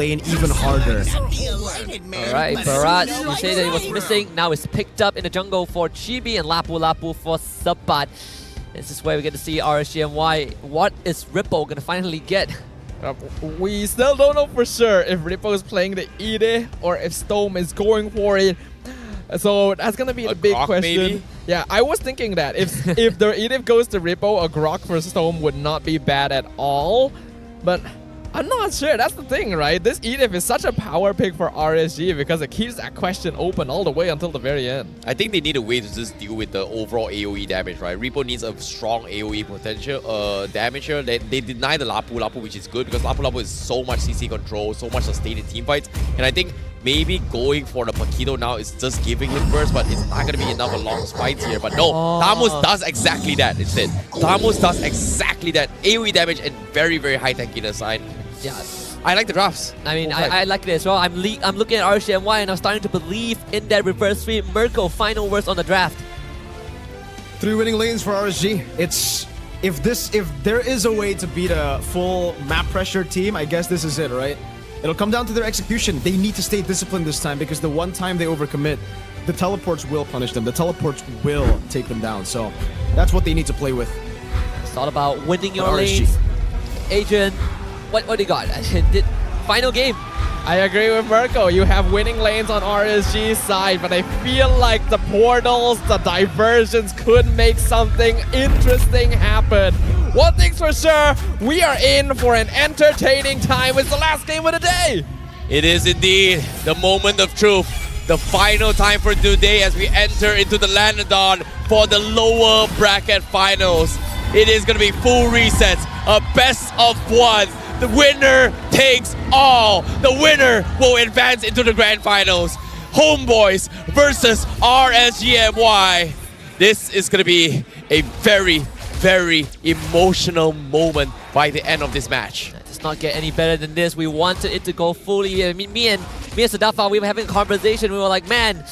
lane even harder. Alright, Barat, you say that it was missing. Now it's picked up in the jungle for Chibi and Lapu Lapu for Sabat. This is where we get to see RSGMY. What is Ripple gonna finally get? We still don't know for sure if Ripple is playing the Ide or if Storm is going for it. So that's gonna be the big question. Maybe? Yeah, I was thinking that if the Ide goes to Ripple, a Grok for Storm would not be bad at all. But I'm not sure. That's the thing, right? This Edith is such a power pick for RSG because it keeps that question open all the way until the very end. I think they need a way to just deal with the overall AoE damage, right? Repo needs a strong AoE potential damage here. They deny the Lapu Lapu, which is good because Lapu Lapu is so much CC control, so much sustained in team fights. And I think maybe going for the Paquito now is just giving him burst, but it's not going to be enough along fights here. But no, Tamus does exactly that instead. Tamus does exactly that. AoE damage and very, very high tankiness side. Yeah, I like the drafts. I mean, I like it as well. I'm looking at RSGMY and I'm starting to believe in that reverse sweep. Mirko, final words on the draft. 3 winning lanes for RSG. It's if there is a way to beat a full map pressure team, I guess this is it, right? It'll come down to their execution. They need to stay disciplined this time because the one time they overcommit, the teleports will punish them. The teleports will take them down. So that's what they need to play with. It's all about winning your lanes. Adrian, what do you got? Final game. I agree with Mirko. You have winning lanes on RSG's side, but I feel like the portals, the diversions could make something interesting happen. One thing's for sure, we are in for an entertaining time. It's the last game of the day. It is indeed the moment of truth. The final time for today as we enter into the Landodon for the lower bracket finals. It is going to be full resets, a best of one. The winner takes all. The winner will advance into the grand finals. Homeboys versus RSGMY. This is going to be a very, very emotional moment by the end of this match. It does not get any better than this. We wanted it to go fully. I mean, me and Sadafa, we were having a conversation. We were like, man,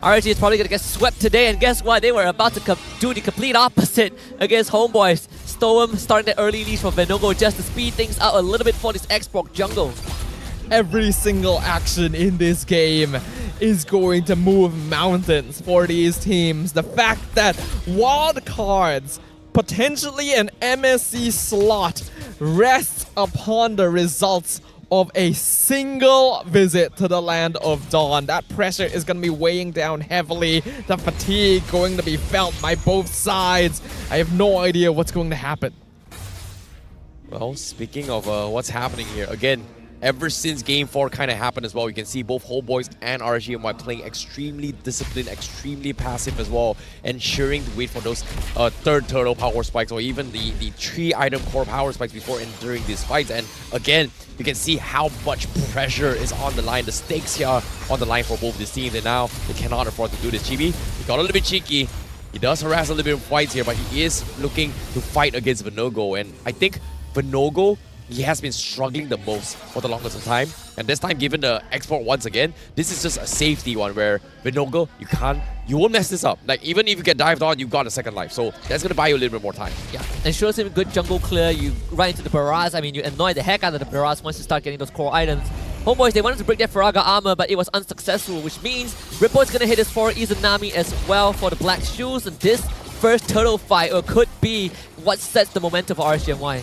RSG is probably going to get swept today. And guess what? They were about to do the complete opposite against Homeboys. Storm starting the early leash for Venogo just to speed things out a little bit for this Xbox jungle. Every single action in this game is going to move mountains for these teams. The fact that wild cards, potentially an MSC slot, rests upon the results of a single visit to the Land of Dawn. That pressure is going to be weighing down heavily. The fatigue going to be felt by both sides. I have no idea what's going to happen. Well, speaking of what's happening here, again, ever since Game 4 kind of happened as well, you can see both Homeboys and RSGMY playing extremely disciplined, extremely passive as well, ensuring to wait for those third turtle power spikes or even the 3-item core power spikes before entering these fights. And again, you can see how much pressure is on the line. The stakes here are on the line for both these teams, and now they cannot afford to do this. Chibi, he got a little bit cheeky. He does harass a little bit of fights here, but he is looking to fight against Venogo. And I think Venogo, he has been struggling the most for the longest of time. And this time, given the export once again, this is just a safety one where Venogo, you won't mess this up. Like, even if you get dived on, you've got a second life. So that's going to buy you a little bit more time. Yeah, ensures him good jungle clear. You run into the barrage. I mean, you annoy the heck out of the barrage once you start getting those core items. Homeboys, they wanted to break their Faraga armor, but it was unsuccessful, which means Ripple is going to hit his 4 Izanami as well for the black shoes. And this first turtle fight could be what sets the momentum for RSGMY.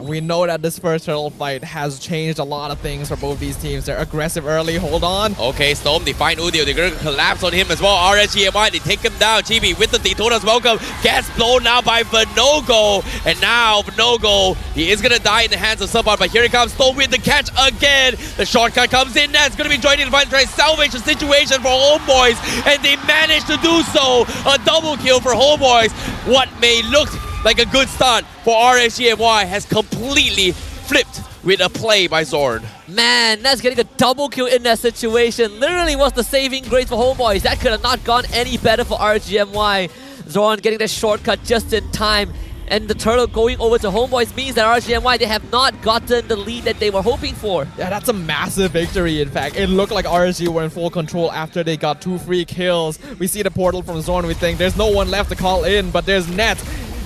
We know that this first turtle fight has changed a lot of things for both these teams. They're aggressive early. Hold on. Okay, Storm, they find Udio. They're going to collapse on him as well. RSGMY, they take him down. Chibi with the Daytona's welcome. Gets blown now by Venogo. And now Venogo, he is going to die in the hands of someone. But here he comes. Storm with the catch again. The shortcut comes in. That's going to be joining the fight, trying to salvage the situation for Homeboys. And they managed to do so. A double kill for Homeboys. What may look like a good start for RSGMY has completely flipped with a play by Zorn. Man, that's getting a double kill in that situation. Literally was the saving grace for Homeboys. That could have not gone any better for RSGMY. Zorn getting the shortcut just in time. And the turtle going over to Homeboys means that RSGMY, they have not gotten the lead that they were hoping for. Yeah, that's a massive victory, in fact. It looked like RSG were in full control after they got 2 free kills. We see the portal from Zorn. We think there's no one left to call in, but there's Net.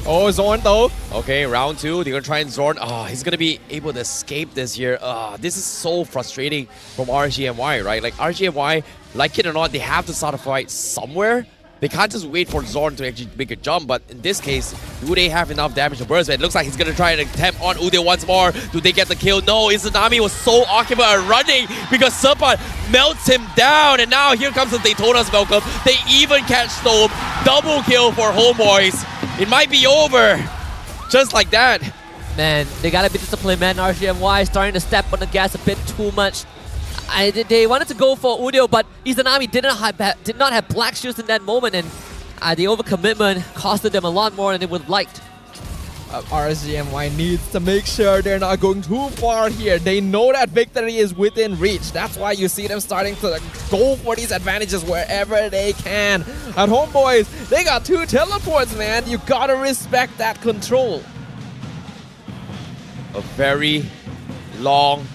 Oh, Zorn though. Okay, round 2, they're gonna try and Zorn. He's gonna be able to escape this here. This is so frustrating from RSGMY, right? Like RSGMY, like it or not, they have to start a fight somewhere. They can't just wait for Zorn to actually make a jump, but in this case, do they have enough damage to burst? It looks like he's gonna try and attempt on Ude once more. Do they get the kill? No, Izanami was so occupied and running because Serpat melts him down, and now here comes the Daytona's welcome. They even catch Storm. Double kill for Homebois. It might be over. Just like that. Man, they gotta be disciplined, man. RSGMY starting to step on the gas a bit too much. They wanted to go for Udio, but Izanami did not have black shoes in that moment, and the overcommitment costed them a lot more than they would have liked. RSGMY needs to make sure they're not going too far here. They know that victory is within reach. That's why you see them starting to go for these advantages wherever they can. At Homebois, they got 2 teleports, man. You gotta respect that control. A very long,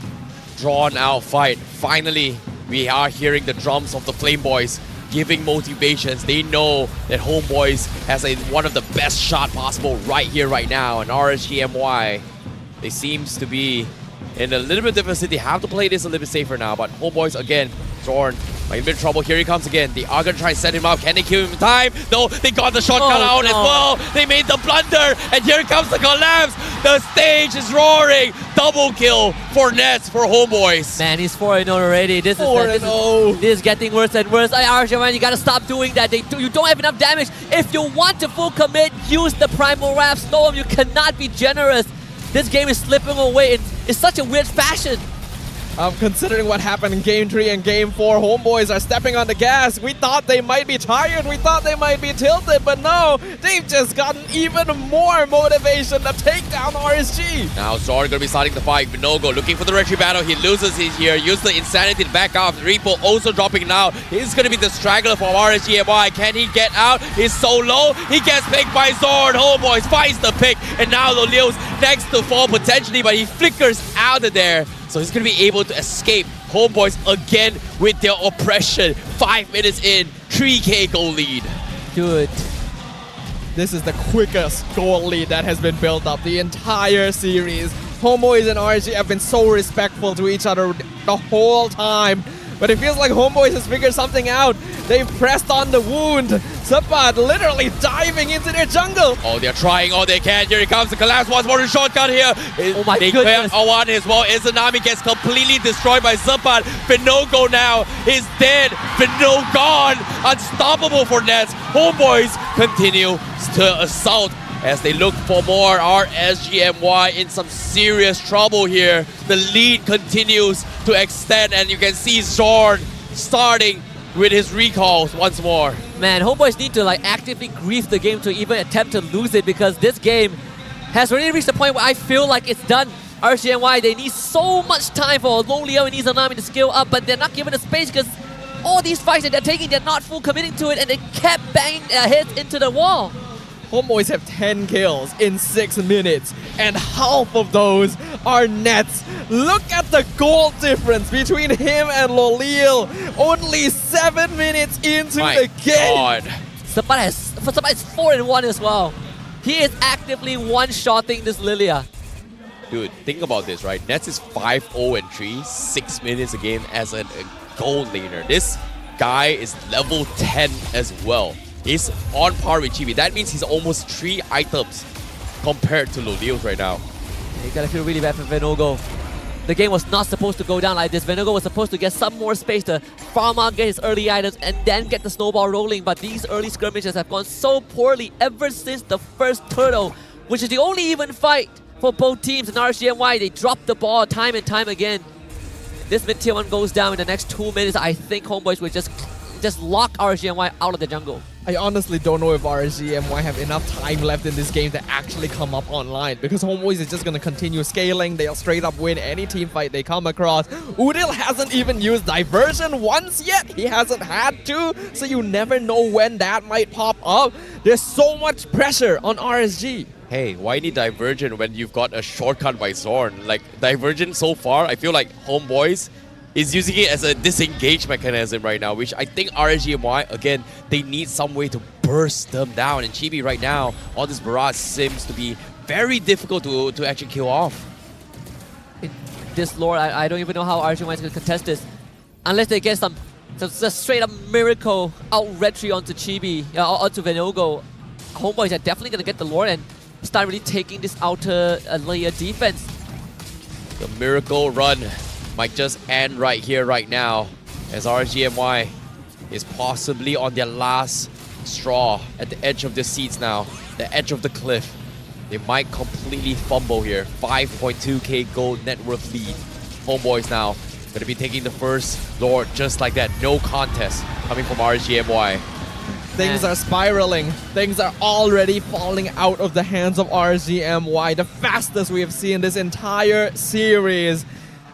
drawn-out fight. Finally, we are hearing the drums of the Flame Boys giving motivations. They know that Homebois has one of the best shot possible right here, right now. And RSGMY, they seems to be in a little bit different city. Have to play this a little bit safer now. But Homebois again, Zorn, might be in trouble. Here he comes again. They are gonna try and set him up. Can they kill him in time? No, they got the shotgun out as well. They made the blunder, and here comes the collapse. The stage is roaring. Double kill for Nets for Homebois. Man, he's 4-0 already. This is getting worse and worse. RSGMY, you gotta stop doing that. You don't have enough damage. If you want to full commit, use the Primal Wrap Storm. You cannot be generous. This game is slipping away in such a weird fashion. Considering what happened in Game 3 and Game 4, Homebois are stepping on the gas. We thought they might be tired, we thought they might be tilted, but no, they've just gotten even more motivation to take down RSG. Now Zorn gonna be starting the fight. Vinogo looking for the retry battle. He loses his here. Use the insanity to back off. Repo also dropping now. He's gonna be the straggler for RSGMY. Can he get out? He's so low. He gets picked by Zorn. Homebois finds the pick, and now Lolio's next to fall potentially, but he flickers out of there. So he's going to be able to escape. Homebois again with their oppression. 5 minutes in, 3K goal lead. Dude. This is the quickest goal lead that has been built up the entire series. Homebois and RSG have been so respectful to each other the whole time. But it feels like Homebois has figured something out. They've pressed on the wound. Serpat literally diving into their jungle. Oh, they're trying all they can. Here he comes. The collapse once more. The shotgun here. Oh my they goodness. clear one as well. Izanami gets completely destroyed by Serpat. Vinogo now is dead. Vinogo gone. Unstoppable for Nets. Homebois continue to assault as they look for more. RSGMY in some serious trouble here. The lead continues to extend, and you can see Zorn starting with his recalls once more. Man, Homebois need to actively grief the game to even attempt to lose it, because this game has already reached the point where I feel like it's done. RSGMY, they need so much time for Lolio and Izanami to scale up, but they're not given the space because all these fights that they're taking, they're not full committing to it, and they kept banging their heads into the wall. Homebois have 10 kills in 6 minutes, and half of those are Nets. Look at the goal difference between him and Lolil. Only 7 minutes into the game. God. Serpat is 4-1 as well. He is actively one-shotting this Lilia. Dude, think about this, right? Nets is 5-0-3, 6 minutes a game as a goal laner. This guy is level 10 as well. He's on par with Chibi. That means he's almost 3 items compared to Lolio's right now. You gotta feel really bad for Vinogo. The game was not supposed to go down like this. Vinogo was supposed to get some more space to farm out, get his early items, and then get the snowball rolling. But these early skirmishes have gone so poorly ever since the first turtle, which is the only even fight for both teams. In RSGMY, they drop the ball time and time again. This mid-tier 1 goes down in the next 2 minutes. I think Homebois will just lock RSGMY out of the jungle. I honestly don't know if RSGMY have enough time left in this game to actually come up online, because Homebois is just going to continue scaling. They'll straight up win any team fight they come across. Udil hasn't even used diversion once yet. He hasn't had to, so you never know when that might pop up. There's so much pressure on RSG. Hey, why need diversion when you've got a shortcut by Zorn? Like, diversion so far, I feel like Homebois is using it as a disengage mechanism right now, which I think RSGMY, again, they need some way to burst them down. And Chibi right now, all this barrage seems to be very difficult to actually kill off. This lore, I don't even know how RSG is going to contest this. Unless they get some just straight up miracle out retry onto Chibi, onto Venogo. Homeboys are definitely going to get the lore and start really taking this outer layer defense. The miracle run might just end right here, right now, as RSGMY is possibly on their last straw at the edge of the seats now, the edge of the cliff. They might completely fumble here. 5.2k gold net worth lead. Homeboys now going to be taking the first lord just like that. No contest coming from RSGMY. Things are spiraling. Things are already falling out of the hands of RSGMY. The fastest we have seen this entire series.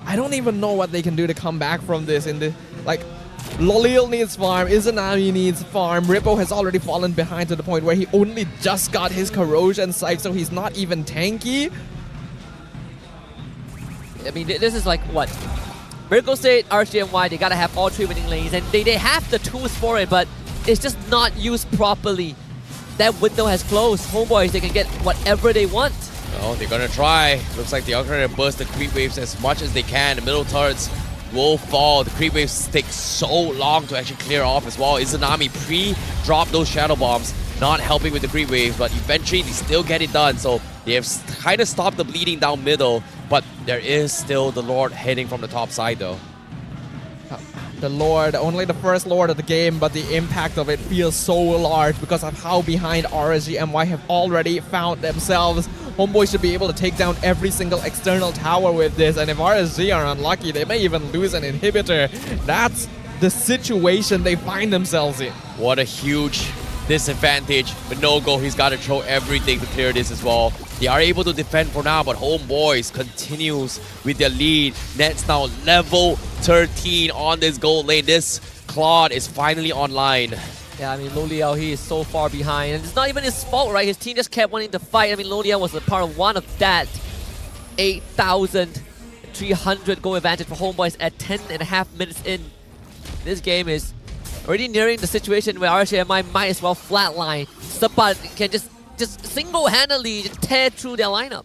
I don't even know what they can do to come back from this. Lolil needs farm, Izanami needs farm. Rippo has already fallen behind to the point where he only just got his corrosion sight, so he's not even tanky. I mean, this is like what? Miracle State, RSGMY, they gotta have all 3 winning lanes, and they have the tools for it, but it's just not used properly. That window has closed. Homeboys, they can get whatever they want. Oh, they're gonna try. Looks like they are gonna burst the creep waves as much as they can. The middle turrets will fall. The creep waves take so long to actually clear off as well. Izanami pre-dropped those shadow bombs, not helping with the creep waves, but eventually they still get it done. So they have kind of stopped the bleeding down middle, but there is still the Lord heading from the top side though. The Lord, only the first Lord of the game, but the impact of it feels so large because of how behind RSGMY have already found themselves. Homeboys should be able to take down every single external tower with this, and if RSG are unlucky, they may even lose an inhibitor. That's the situation they find themselves in. What a huge disadvantage. Venogo, he's got to throw everything to clear this as well. They are able to defend for now, but Homeboys continues with their lead. Nets now level 13 on this gold lane. This Claude is finally online. Yeah, I mean, Loliao, he is so far behind. And it's not even his fault, right? His team just kept wanting to fight. I mean, Loliao was a part of one of that. 8,300 goal advantage for Homeboys at 10.5 minutes in. This game is already nearing the situation where RSGMI might as well flatline. Sapat can just single-handedly tear through their lineup.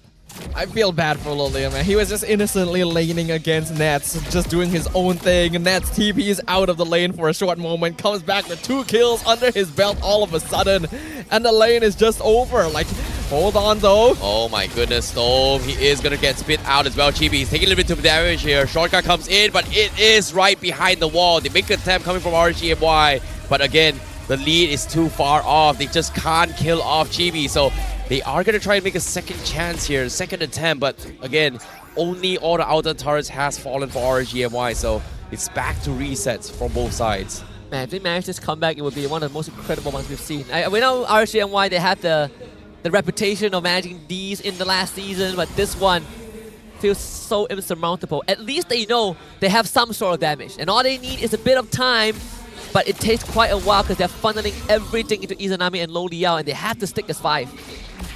I feel bad for Lolio, man. He was just innocently laning against Nets, just doing his own thing. Nets TPs out of the lane for a short moment, comes back with 2 kills under his belt all of a sudden, and the lane is just over. Like, hold on though. Oh my goodness, Storm. He is gonna get spit out as well. Chibi, he's taking a little bit of damage here. Shortcut comes in, but it is right behind the wall. They make an attempt coming from RSGMY, but again, the lead is too far off. They just can't kill off Chibi, so they are going to try and make a second chance here, second attempt, but again, only all the outer turrets has fallen for RSGMY, so it's back to resets from both sides. Man, if they manage this comeback, it would be one of the most incredible ones we've seen. We know RSGMY, they have the reputation of managing these in the last season, but this one feels so insurmountable. At least they know they have some sort of damage, and all they need is a bit of time, but it takes quite a while because they're funneling everything into Izanami and Loliao, and they have to stick as 5.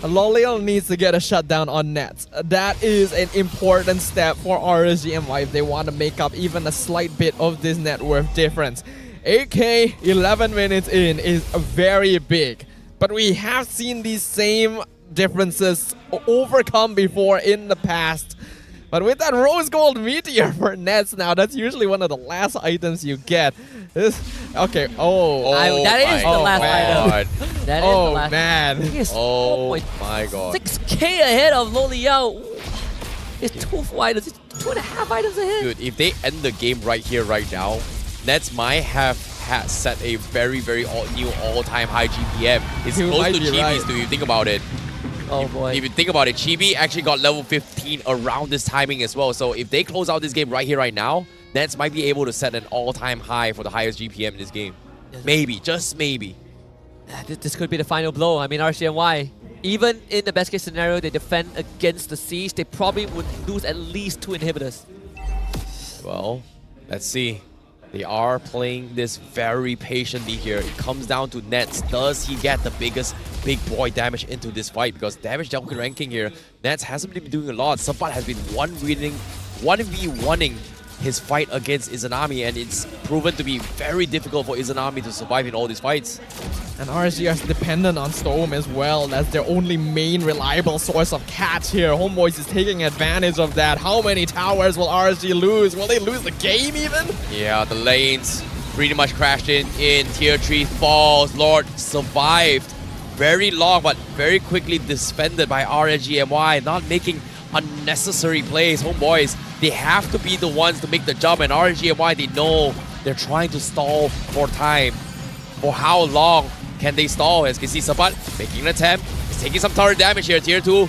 Lolio needs to get a shutdown on Nets. That is an important step for RSGMY if they want to make up even a slight bit of this net worth difference. 8k 11 minutes in is very big, but we have seen these same differences overcome before in the past. But with that rose gold meteor for Nets now, that's usually one of the last items you get. Okay, that is the last item. That is the last. Man. Oh my god. 6k ahead of Loliao. It's 2 items, it's 2.5 items ahead. Dude, if they end the game right here, right now, Nets might have set a very, very new all-time high GPM. It's close to Chibi's, if you think about it. Oh boy. If you think about it, Chibi actually got level 15 around this timing as well. So if they close out this game right here, right now, Nets might be able to set an all-time high for the highest GPM in this game. Maybe, just maybe. This could be the final blow. I mean, RSGMY, even in the best case scenario, they defend against the siege, they probably would lose at least 2 inhibitors. Well, let's see. They are playing this very patiently here. It comes down to Nets. Does he get the biggest big boy damage into this fight? Because damage down ranking here, Nets hasn't been doing a lot. Sapat has been 1v1ing his fight against Izanami, and it's proven to be very difficult for Izanami to survive in all these fights. And RSG is dependent on Storm as well. That's their only main reliable source of catch here. HOMEBOIS is taking advantage of that. How many towers will RSG lose? Will they lose the game even? Yeah, the lanes pretty much crashed in tier 3 falls. Lord survived very long, but very quickly defended by RSG MY, not making unnecessary plays. HOMEBOIS, they have to be the ones to make the jump, and RSG MY, they know they're trying to stall for time. For how long can they stall? As you can see, Sabat making an attempt. He's taking some turret damage here. Tier 2,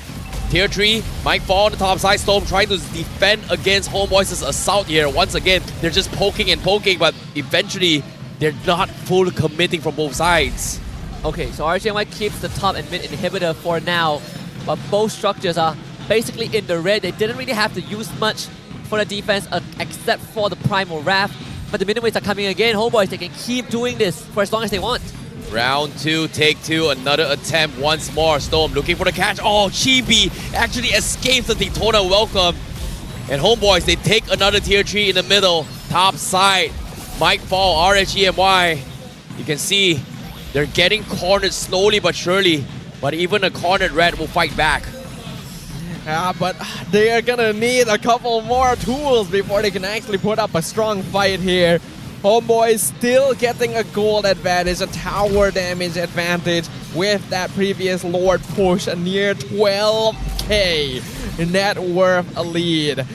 Tier 3 might fall on the top side. Storm trying to defend against HOMEBOIS' assault here. Once again, they're just poking and poking, but eventually they're not fully committing from both sides. Okay, so RSGMY keeps the top and mid inhibitor for now, but both structures are basically in the red. They didn't really have to use much for the defense except for the Primal Wrath, but the minimates are coming again. HOMEBOIS, they can keep doing this for as long as they want. Round 2, take 2, another attempt once more. Storm looking for the catch. Oh, Chibi actually escapes the Daytona welcome. And HOMEBOIS, they take another tier 3 in the middle. Top side might fall. RSG MY, you can see they're getting cornered slowly but surely. But even a cornered red will fight back. Yeah, but they are gonna need a couple more tools before they can actually put up a strong fight here. HOMEBOIS still getting a gold advantage, a tower damage advantage with that previous Lord push, a near 12k net worth a lead.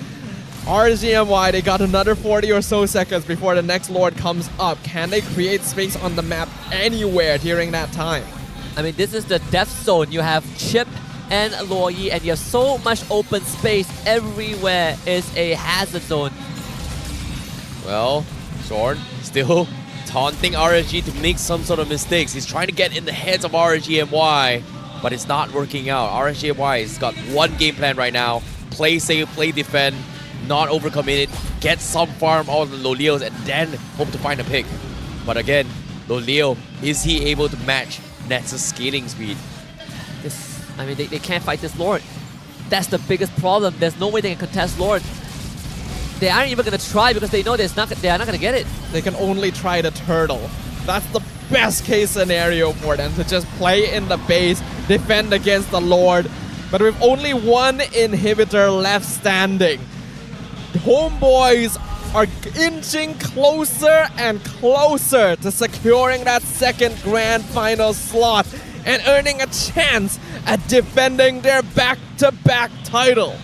RSGMY, they got another 40 or so seconds before the next Lord comes up. Can they create space on the map anywhere during that time? I mean, this is the death zone. You have Chip and Loyi, and you have so much open space everywhere. Is a hazard zone. Well, Zorn still taunting RSG to make some sort of mistakes. He's trying to get in the heads of RSG MY, but it's not working out. RSG MY has got one game plan right now. Play safe, play defend, not overcommit it, get some farm out of the Lolios, and then hope to find a pick. But again, Lolio, is he able to match Nets' scaling speed? I mean, they can't fight this Lord. That's the biggest problem. There's no way they can contest Lord. They aren't even going to try because they know they are not going to get it. They can only try the turtle. That's the best case scenario for them, to just play in the base, defend against the Lord. But with only one inhibitor left standing, HOMEBOIS are inching closer and closer to securing that second grand final slot and earning a chance at defending their back-to-back title.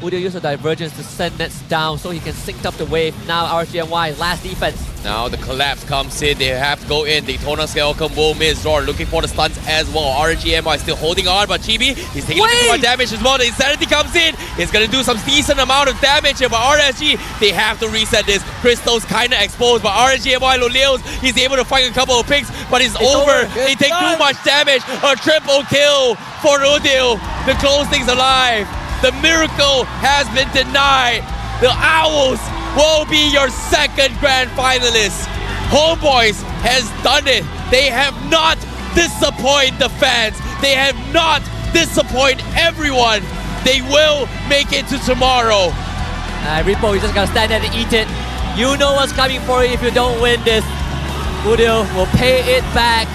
Udio used a divergence to send Nets down so he can sync up the wave. Now RSGMY, last defense. Now the collapse comes in. They have to go in. Daytona scale combo miss. Zor looking for the stunts as well. RSGMY still holding on, but Chibi, he's taking a bit more damage as well. The Insanity comes in. He's going to do some decent amount of damage here, but RSG, they have to reset this. Crystal's kind of exposed, but RSGMY Loleos, he's able to find a couple of picks, but it's over. They take too much damage. A triple kill for Udio to close things alive. The miracle has been denied. The Owls will be your second grand finalists. HOMEBOIS has done it. They have not disappointed the fans. They have not disappointed everyone. They will make it to tomorrow. Repo, you just gotta stand there and eat it. You know what's coming for you if you don't win this. Udio will pay it back.